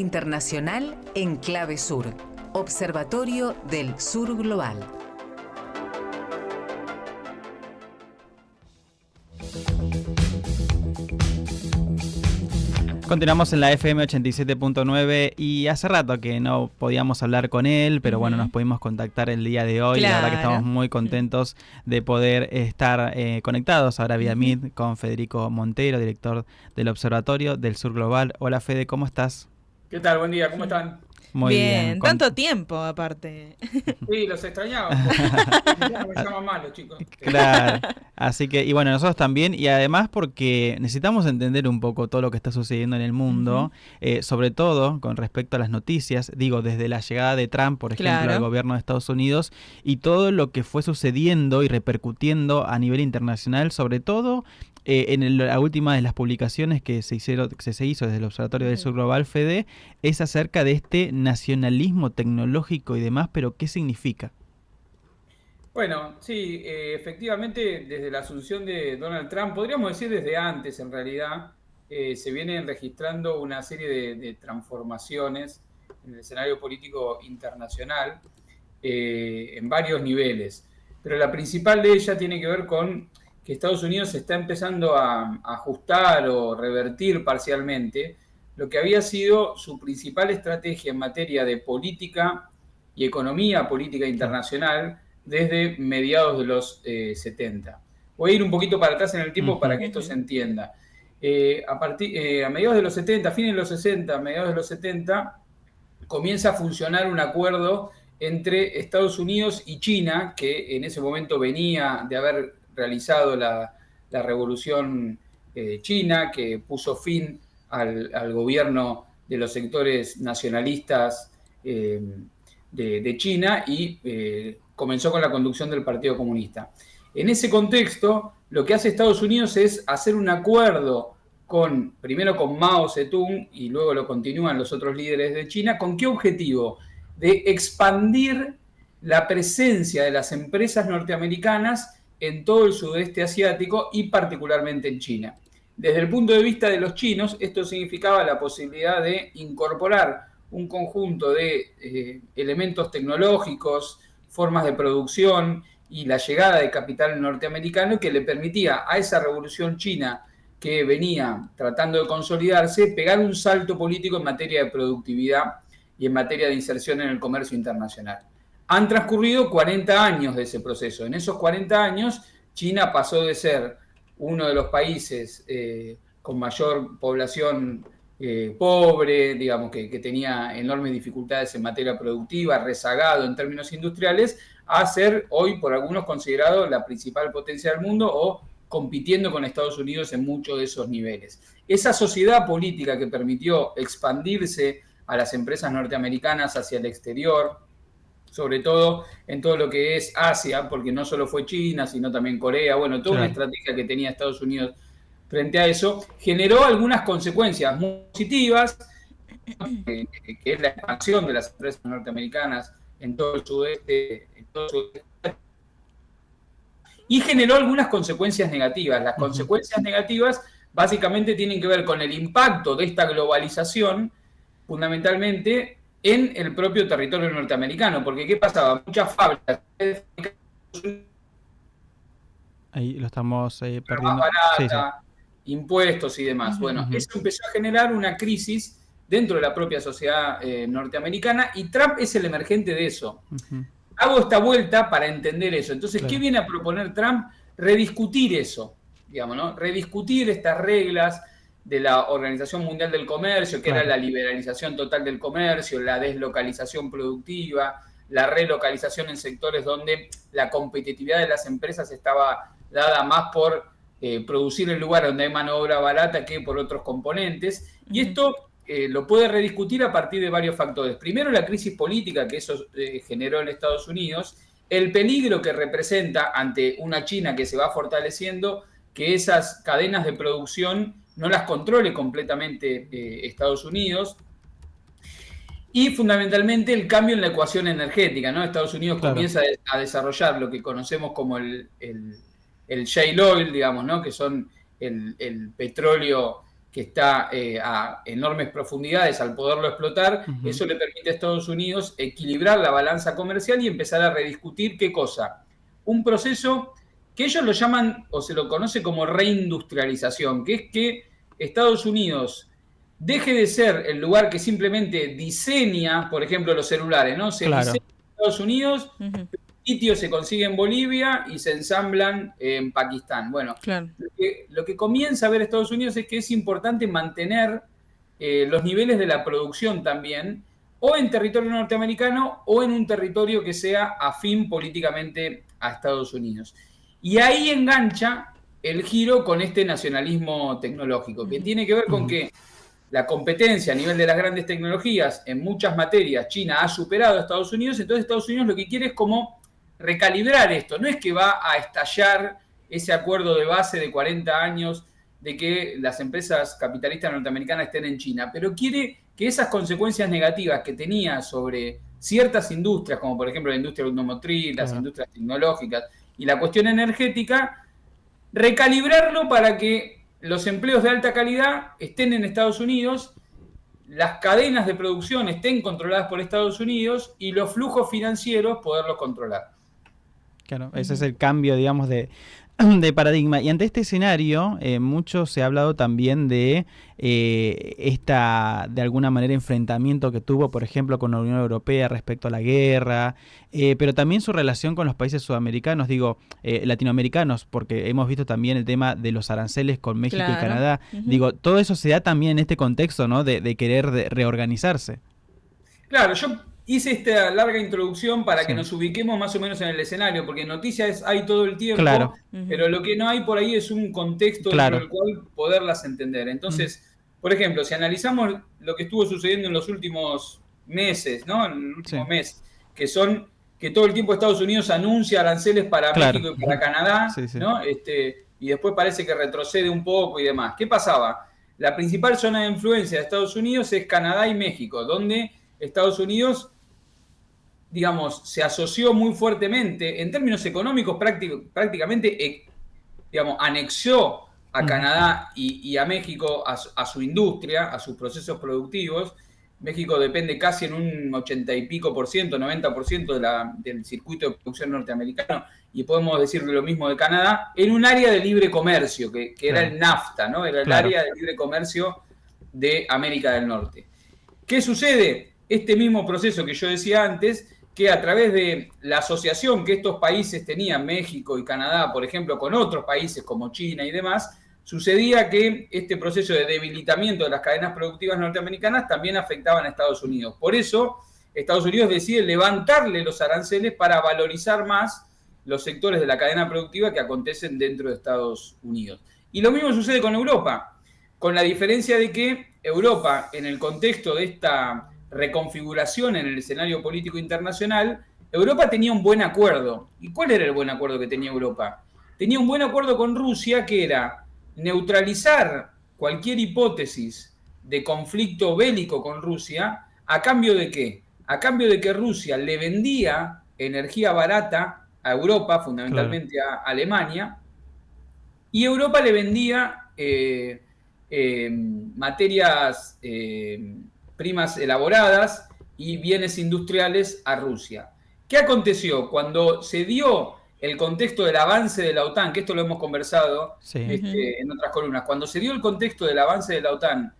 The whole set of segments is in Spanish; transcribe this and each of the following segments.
Internacional en Clave Sur. Observatorio del Sur Global. Continuamos en la FM 87.9 y hace rato que no podíamos hablar con él, pero bueno, nos pudimos contactar el día de hoy. Claro. La verdad que estamos muy contentos de poder estar conectados ahora vía Meet con Federico Montero, director del Observatorio del Sur Global. Hola Fede, ¿cómo estás? ¿Qué tal? Buen día, ¿cómo están? Muy bien. Tanto tiempo aparte. Sí, los extrañaba. Me llaman mal los chicos. Claro, así que, y bueno, nosotros también, y además porque necesitamos entender un poco todo lo que está sucediendo en el mundo, sobre todo con respecto a las noticias, digo, desde la llegada de Trump, por ejemplo, al gobierno de Estados Unidos, y todo lo que fue sucediendo y repercutiendo a nivel internacional, sobre todo la última de las publicaciones que se hizo desde el Observatorio del Sur Global, Fede, es acerca de este nacionalismo tecnológico y demás, pero ¿qué significa? Bueno, sí, efectivamente, desde la asunción de Donald Trump, podríamos decir desde antes en realidad, se vienen registrando una serie de transformaciones en el escenario político internacional en varios niveles. Pero la principal de ellas tiene que ver con que Estados Unidos está empezando a ajustar o revertir parcialmente lo que había sido su principal estrategia en materia de política y economía política internacional desde mediados de los 70. Voy a ir un poquito para atrás en el tiempo para que esto se entienda. A mediados de los 70, fines de los 60, mediados de los 70, comienza a funcionar un acuerdo entre Estados Unidos y China, que en ese momento venía de haber realizado la revolución china, que puso fin al gobierno de los sectores nacionalistas de China y comenzó con la conducción del Partido Comunista. En ese contexto, lo que hace Estados Unidos es hacer un acuerdo primero con Mao Zedong y luego lo continúan los otros líderes de China. ¿Con qué objetivo? De expandir la presencia de las empresas norteamericanas en todo el sudeste asiático y particularmente en China. Desde el punto de vista de los chinos, esto significaba la posibilidad de incorporar un conjunto de elementos tecnológicos, formas de producción y la llegada de capital norteamericano que le permitía a esa revolución china que venía tratando de consolidarse, pegar un salto político en materia de productividad y en materia de inserción en el comercio internacional. Han transcurrido 40 años de ese proceso. En esos 40 años, China pasó de ser uno de los países con mayor población pobre, digamos, que tenía enormes dificultades en materia productiva, rezagado en términos industriales, a ser hoy por algunos considerado la principal potencia del mundo o compitiendo con Estados Unidos en muchos de esos niveles. Esa sociedad política que permitió expandirse a las empresas norteamericanas hacia el exterior, sobre todo en todo lo que es Asia, porque no solo fue China, sino también Corea, bueno, toda una estrategia que tenía Estados Unidos frente a eso, generó algunas consecuencias muy positivas, que es la expansión de las empresas norteamericanas en todo el sudeste, y generó algunas consecuencias negativas. Las consecuencias negativas básicamente tienen que ver con el impacto de esta globalización, fundamentalmente en el propio territorio norteamericano, porque ¿qué pasaba? Muchas fábricas ahí lo estamos perdiendo. Más barata, impuestos y demás. Bueno, eso empezó a generar una crisis dentro de la propia sociedad norteamericana y Trump es el emergente de eso. Hago esta vuelta para entender eso. Entonces, ¿qué viene a proponer Trump? Rediscutir eso, digamos, ¿no? Rediscutir estas reglas de la Organización Mundial del Comercio, que era la liberalización total del comercio, la deslocalización productiva, la relocalización en sectores donde la competitividad de las empresas estaba dada más por producir en lugar donde hay mano de obra barata que por otros componentes. Y esto lo puede rediscutir a partir de varios factores. Primero, la crisis política que eso generó en Estados Unidos, el peligro que representa ante una China que se va fortaleciendo, que esas cadenas de producción no las controle completamente Estados Unidos, y fundamentalmente el cambio en la ecuación energética, ¿no? Estados Unidos comienza a desarrollar lo que conocemos como el shale oil, digamos, ¿no? Que son el petróleo que está a enormes profundidades al poderlo explotar, Ujú. eso le permite a Estados Unidos equilibrar la balanza comercial y empezar a rediscutir qué cosa. Un proceso que ellos lo llaman o se lo conoce como reindustrialización, que es que Estados Unidos deje de ser el lugar que simplemente diseña, por ejemplo, los celulares, ¿no? Se Claro, diseña en Estados Unidos, Ujú, sitio se consigue en Bolivia y se ensamblan en Pakistán. Bueno, claro. lo que comienza a ver Estados Unidos es que es importante mantener los niveles de la producción también, o en territorio norteamericano o en un territorio que sea afín políticamente a Estados Unidos. Y ahí engancha el giro con este nacionalismo tecnológico, que Ujú. tiene que ver con ujú, que la competencia a nivel de las grandes tecnologías en muchas materias, China ha superado a Estados Unidos, entonces Estados Unidos lo que quiere es como recalibrar esto, no es que va a estallar ese acuerdo de base de 40 años de que las empresas capitalistas norteamericanas estén en China, pero quiere que esas consecuencias negativas que tenía sobre ciertas industrias, como por ejemplo la industria automotriz, las claro. industrias tecnológicas y la cuestión energética, recalibrarlo para que los empleos de alta calidad estén en Estados Unidos, las cadenas de producción estén controladas por Estados Unidos y los flujos financieros poderlos controlar. Claro, ese es Ujú. el cambio, digamos, de paradigma. Y ante este escenario, mucho se ha hablado también de de alguna manera, enfrentamiento que tuvo, por ejemplo, con la Unión Europea respecto a la guerra, pero también su relación con los países sudamericanos, digo, latinoamericanos, porque hemos visto también el tema de los aranceles con México y Claro. Canadá. Ujú. Digo, todo eso se da también en este contexto, ¿no? De querer reorganizarse. Claro, yo hice esta larga introducción para que Sí, nos ubiquemos más o menos en el escenario, porque noticias hay todo el tiempo, claro, Ujú. pero lo que no hay por ahí es un contexto dentro claro. del cual poderlas entender. Mm, Entonces, por ejemplo, si analizamos lo que estuvo sucediendo en los últimos meses, ¿no? En el último sí, mes, que son que todo el tiempo Estados Unidos anuncia aranceles para claro. México y para Canadá, Sí, sí, ¿no? Y después parece que retrocede un poco y demás. ¿Qué pasaba? La principal zona de influencia de Estados Unidos es Canadá y México, donde Estados Unidos, digamos, se asoció muy fuertemente, en términos económicos prácticamente, digamos, anexó a ujú, Canadá y a México a su industria, a sus procesos productivos. México depende casi en un 80 y pico por ciento, 90% del circuito de producción norteamericano, y podemos decir lo mismo de Canadá, en un área de libre comercio, que era claro, el NAFTA, ¿no? Era el claro, área de libre comercio de América del Norte. ¿Qué sucede? Este mismo proceso que yo decía antes, que a través de la asociación que estos países tenían, México y Canadá, por ejemplo, con otros países como China y demás, sucedía que este proceso de debilitamiento de las cadenas productivas norteamericanas también afectaban a Estados Unidos. Por eso, Estados Unidos decide levantarle los aranceles para valorizar más los sectores de la cadena productiva que acontecen dentro de Estados Unidos. Y lo mismo sucede con Europa, con la diferencia de que Europa, en el contexto de esta reconfiguración en el escenario político internacional, Europa tenía un buen acuerdo. ¿Y cuál era el buen acuerdo que tenía Europa? Tenía un buen acuerdo con Rusia, que era neutralizar cualquier hipótesis de conflicto bélico con Rusia. ¿A cambio de qué? A cambio de que Rusia le vendía energía barata a Europa, claro, fundamentalmente a Alemania, y Europa le vendía materias primas elaboradas y bienes industriales a Rusia. ¿Qué aconteció? Cuando se dio el contexto del avance de la OTAN, que esto lo hemos conversado sí, Ujú. en otras columnas, cuando se dio el contexto del avance de la OTAN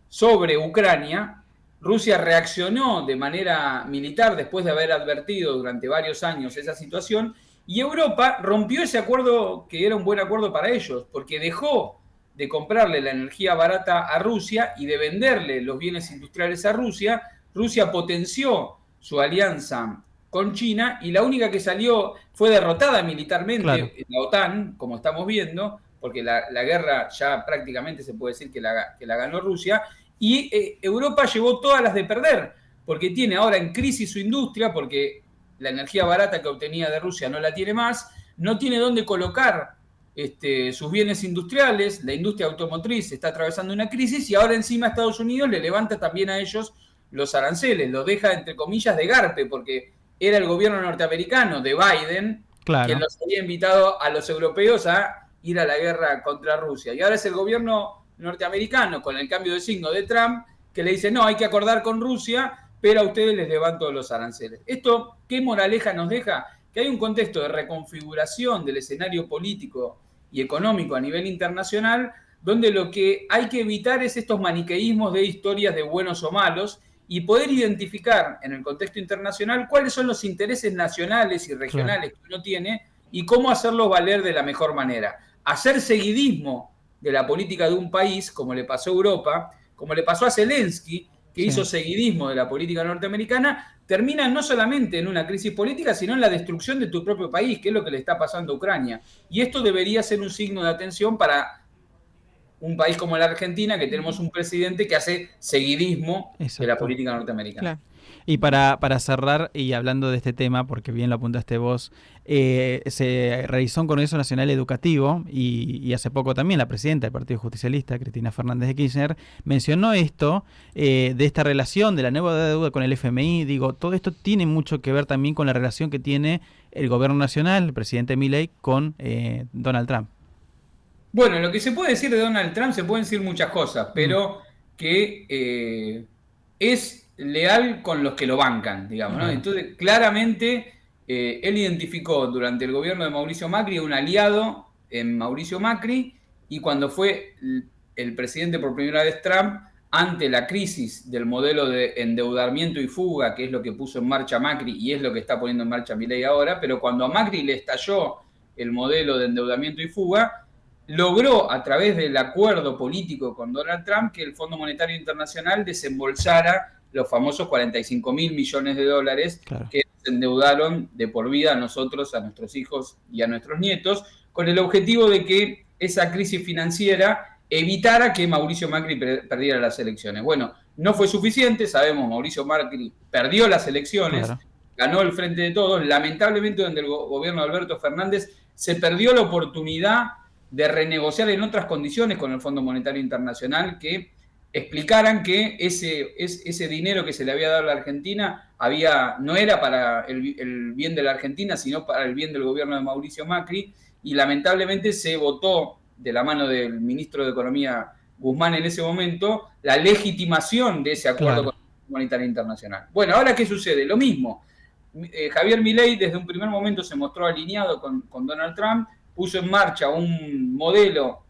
sobre Ucrania, Rusia reaccionó de manera militar después de haber advertido durante varios años esa situación, y Europa rompió ese acuerdo que era un buen acuerdo para ellos, porque dejó de comprarle la energía barata a Rusia y de venderle los bienes industriales a Rusia. Rusia potenció su alianza con China y la única que salió fue derrotada claro, militarmente en la OTAN, como estamos viendo, porque la guerra ya prácticamente se puede decir que la ganó Rusia, y Europa llevó todas las de perder, porque tiene ahora en crisis su industria, porque la energía barata que obtenía de Rusia no la tiene más, no tiene dónde colocar sus bienes industriales, la industria automotriz está atravesando una crisis y ahora encima Estados Unidos le levanta también a ellos los aranceles, los deja entre comillas de garpe, porque era el gobierno norteamericano de Biden quien claro, los había invitado a los europeos a ir a la guerra contra Rusia. Y ahora es el gobierno norteamericano con el cambio de signo de Trump, que le dice, no, hay que acordar con Rusia, pero a ustedes les levanto todos los aranceles. ¿Esto qué moraleja nos deja? Que hay un contexto de reconfiguración del escenario político y económico a nivel internacional, donde lo que hay que evitar es estos maniqueísmos de historias de buenos o malos y poder identificar en el contexto internacional cuáles son los intereses nacionales y regionales que uno tiene y cómo hacerlos valer de la mejor manera. Hacer seguidismo de la política de un país, como le pasó a Europa, como le pasó a Zelensky, que hizo seguidismo de la política norteamericana, termina no solamente en una crisis política, sino en la destrucción de tu propio país, que es lo que le está pasando a Ucrania. Y esto debería ser un signo de atención para un país como la Argentina, que tenemos un presidente que hace seguidismo de la política norteamericana. Claro. Y para cerrar, y hablando de este tema, porque bien lo apuntaste vos, se realizó un Congreso Nacional Educativo y hace poco también la presidenta del Partido Justicialista, Cristina Fernández de Kirchner, mencionó esto, de esta relación de la nueva deuda con el FMI. Digo, todo esto tiene mucho que ver también con la relación que tiene el gobierno nacional, el presidente Milei, con Donald Trump. Bueno, lo que se puede decir de Donald Trump, se pueden decir muchas cosas, pero que es leal con los que lo bancan, digamos, ¿no? Entonces, claramente, él identificó durante el gobierno de Mauricio Macri un aliado en Mauricio Macri, y cuando fue el presidente por primera vez Trump, ante la crisis del modelo de endeudamiento y fuga, que es lo que puso en marcha Macri y es lo que está poniendo en marcha Milei ahora, pero cuando a Macri le estalló el modelo de endeudamiento y fuga, logró a través del acuerdo político con Donald Trump que el Fondo Monetario Internacional desembolsara los famosos 45.000 millones de dólares que se endeudaron de por vida a nosotros, a nuestros hijos y a nuestros nietos, con el objetivo de que esa crisis financiera evitara que Mauricio Macri perdiera las elecciones. Bueno, no fue suficiente, sabemos, Mauricio Macri perdió las elecciones, ganó el Frente de Todos, lamentablemente durante el gobierno de Alberto Fernández se perdió la oportunidad de renegociar en otras condiciones con el Fondo Monetario Internacional que explicaran que ese dinero que se le había dado a la Argentina no era para el bien de la Argentina, sino para el bien del gobierno de Mauricio Macri, y lamentablemente se votó de la mano del ministro de Economía Guzmán en ese momento la legitimación de ese acuerdo con el Fondo Monetario Internacional. Bueno, ¿ahora qué sucede? Lo mismo. Javier Milei desde un primer momento se mostró alineado con Donald Trump, puso en marcha un modelo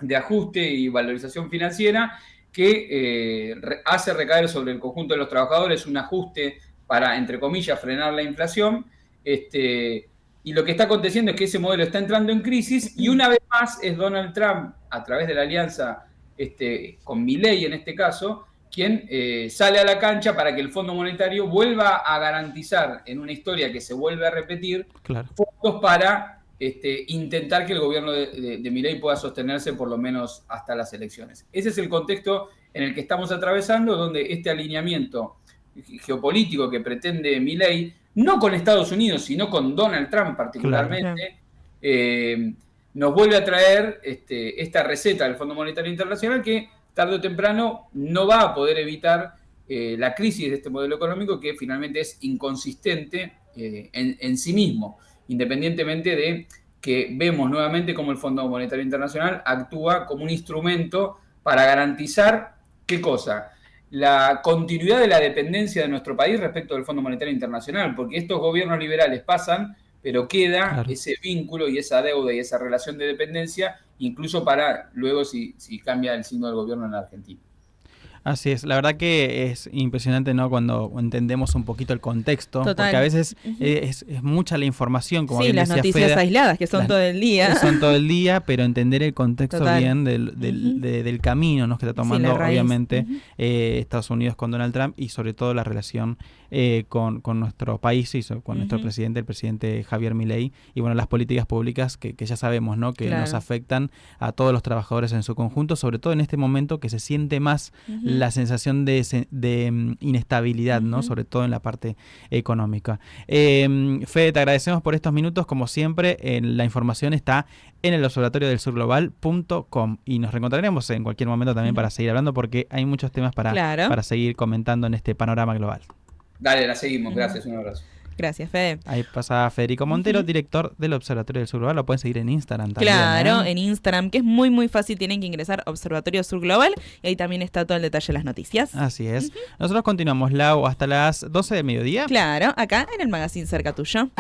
de ajuste y valorización financiera que hace recaer sobre el conjunto de los trabajadores un ajuste para, entre comillas, frenar la inflación. Y lo que está aconteciendo es que ese modelo está entrando en crisis y una vez más es Donald Trump, a través de la alianza con Milei en este caso, quien sale a la cancha para que el Fondo Monetario vuelva a garantizar en una historia que se vuelve a repetir fondos para intentar que el gobierno de Milei pueda sostenerse por lo menos hasta las elecciones. Ese es el contexto en el que estamos atravesando, donde este alineamiento geopolítico que pretende Milei, no con Estados Unidos, sino con Donald Trump particularmente, nos vuelve a traer esta receta del Fondo Monetario Internacional que tarde o temprano no va a poder evitar la crisis de este modelo económico que finalmente es inconsistente en sí mismo, independientemente de que vemos nuevamente cómo el Fondo Monetario Internacional actúa como un instrumento para garantizar, ¿qué cosa? La continuidad de la dependencia de nuestro país respecto del Fondo Monetario Internacional, porque estos gobiernos liberales pasan, pero queda ese vínculo y esa deuda y esa relación de dependencia, incluso para luego si cambia el signo del gobierno en la Argentina. Así es, la verdad que es impresionante, ¿no? Cuando entendemos un poquito el contexto, porque a veces es mucha la información, como bien las decía noticias Fede, aisladas, que son todo el día. Son todo el día, pero entender el contexto bien del camino, ¿no? Que está tomando, obviamente, Estados Unidos con Donald Trump y sobre todo la relación con nuestro país y con nuestro presidente, el presidente Javier Milei, y bueno, las políticas públicas que ya sabemos, ¿no? Que nos afectan a todos los trabajadores en su conjunto, sobre todo en este momento que se siente más la sensación de inestabilidad, ¿no? Sobre todo en la parte económica. Fede, te agradecemos por estos minutos, como siempre. La información está en el observatoriodelsurglobal.com y nos reencontraremos en cualquier momento también para seguir hablando, porque hay muchos temas para seguir comentando en este panorama global. Dale, la seguimos. Gracias, un abrazo. Gracias, Fede. Ahí pasa Federico Montero, director del Observatorio del Sur Global. Lo pueden seguir en Instagram también. Claro, en Instagram, que es muy, muy fácil. Tienen que ingresar Observatorio Sur Global y ahí también está todo el detalle de las noticias. Así es. Nosotros continuamos, Lau, hasta las 12 de mediodía. Claro, acá en el magazine cerca tuyo.